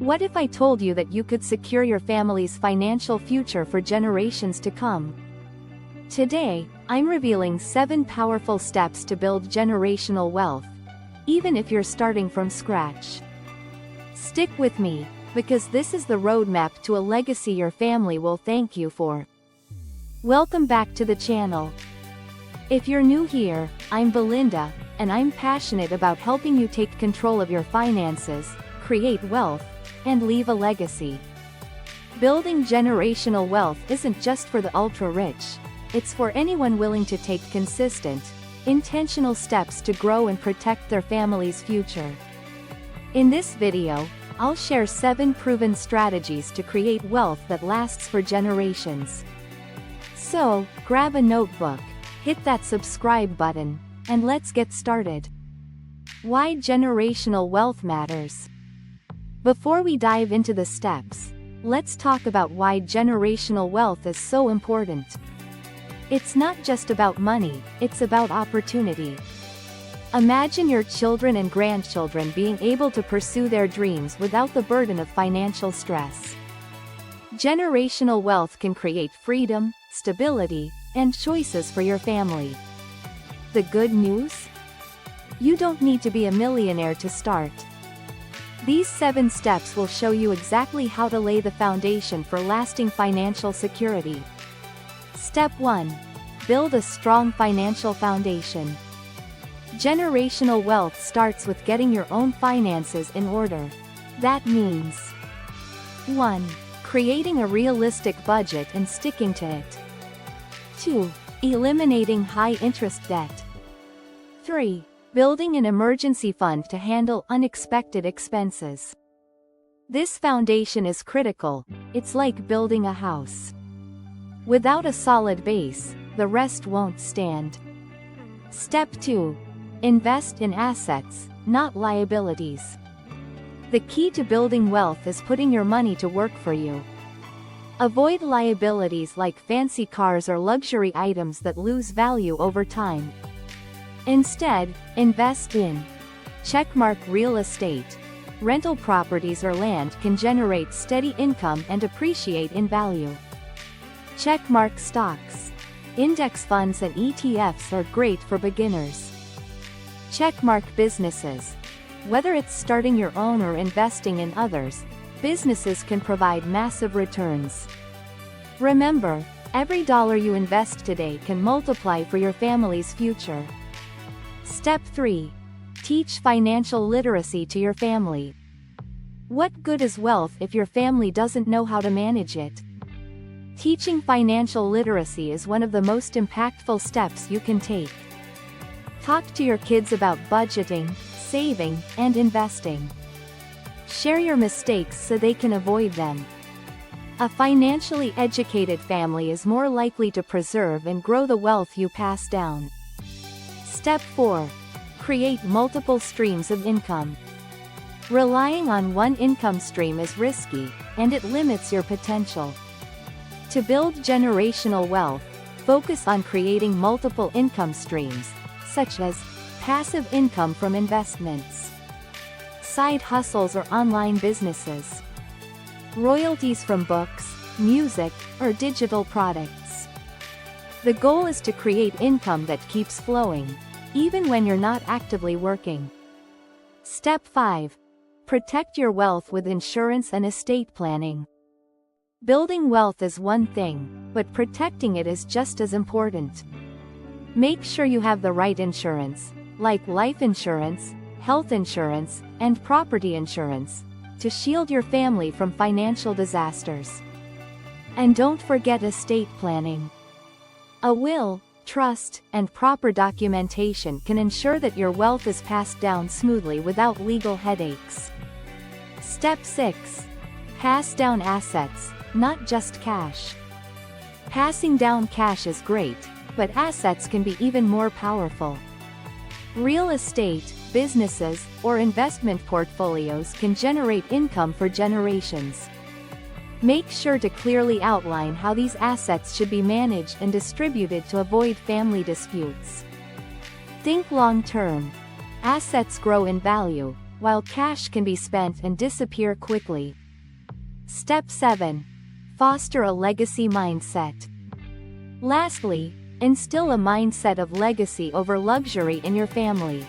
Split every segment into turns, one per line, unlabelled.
What if I told you that you could secure your family's financial future for generations to come? Today, I'm revealing 7 powerful steps to build generational wealth, even if you're starting from scratch. Stick with me, because this is the roadmap to a legacy your family will thank you for. Welcome back to the channel. If you're new here, I'm Belinda, and I'm passionate about helping you take control of your finances, create wealth, and leave a legacy. Building generational wealth isn't just for the ultra-rich, it's for anyone willing to take consistent, intentional steps to grow and protect their family's future. In this video, I'll share 7 proven strategies to create wealth that lasts for generations. So, grab a notebook, hit that subscribe button, and let's get started. Why generational wealth matters. Before we dive into the steps, let's talk about why generational wealth is so important. It's not just about money, it's about opportunity. Imagine your children and grandchildren being able to pursue their dreams without the burden of financial stress. Generational wealth can create freedom, stability, and choices for your family. The good news? You don't need to be a millionaire to start. These 7 steps will show you exactly how to lay the foundation for lasting financial security. Step 1. Build a strong financial foundation. Generational wealth starts with getting your own finances in order. That means 1. Creating a realistic budget and sticking to it. 2. Eliminating high-interest debt. 3. Building an emergency fund to handle unexpected expenses. This foundation is critical, it's like building a house. Without a solid base, the rest won't stand. Step 2. Invest in assets, not liabilities. The key to building wealth is putting your money to work for you. Avoid liabilities like fancy cars or luxury items that lose value over time. Instead, invest in checkmark real estate. Rental properties or land can generate steady income and appreciate in value. Checkmark stocks. Index funds and ETFs are great for beginners. Checkmark businesses. Whether it's starting your own or investing in others, businesses can provide massive returns. Remember, every dollar you invest today can multiply for your family's future. Step 3. Teach financial literacy to your family. What good is wealth if your family doesn't know how to manage it? Teaching financial literacy is one of the most impactful steps you can take. Talk to your kids about budgeting, saving, and investing. Share your mistakes so they can avoid them. A financially educated family is more likely to preserve and grow the wealth you pass down. Step 4. Create multiple streams of income. Relying on one income stream is risky, and it limits your potential. To build generational wealth, focus on creating multiple income streams, such as passive income from investments, side hustles or online businesses, royalties from books, music, or digital products. The goal is to create income that keeps flowing, even when you're not actively working. Step 5. Protect your wealth with insurance and estate planning. Building wealth is one thing, but protecting it is just as important. Make sure you have the right insurance, like life insurance, health insurance, and property insurance, to shield your family from financial disasters. And don't forget estate planning. A will, trust, and proper documentation can ensure that your wealth is passed down smoothly without legal headaches. Step 6. Pass down assets, not just cash. Passing down cash is great, but assets can be even more powerful. Real estate, businesses, or investment portfolios can generate income for generations. Make sure to clearly outline how these assets should be managed and distributed to avoid family disputes. Think long-term. Assets grow in value, while cash can be spent and disappear quickly. Step 7. Foster a legacy mindset. Lastly, instill a mindset of legacy over luxury in your family.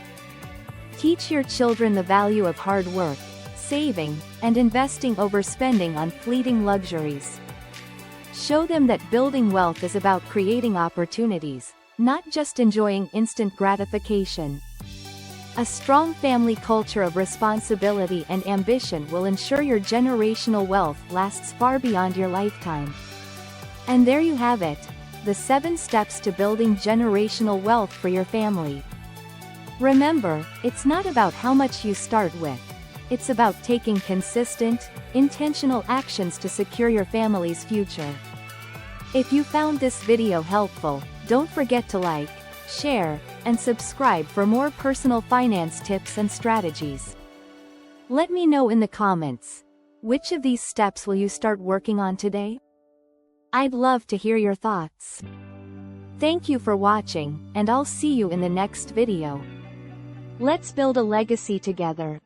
Teach your children the value of hard work, saving, and investing over spending on fleeting luxuries. Show them that building wealth is about creating opportunities, not just enjoying instant gratification. A strong family culture of responsibility and ambition will ensure your generational wealth lasts far beyond your lifetime. And there you have it, the 7 steps to building generational wealth for your family. Remember, it's not about how much you start with. It's about taking consistent, intentional actions to secure your family's future. If you found this video helpful, don't forget to like, share, and subscribe for more personal finance tips and strategies. Let me know in the comments, which of these steps will you start working on today? I'd love to hear your thoughts. Thank you for watching, and I'll see you in the next video. Let's build a legacy together.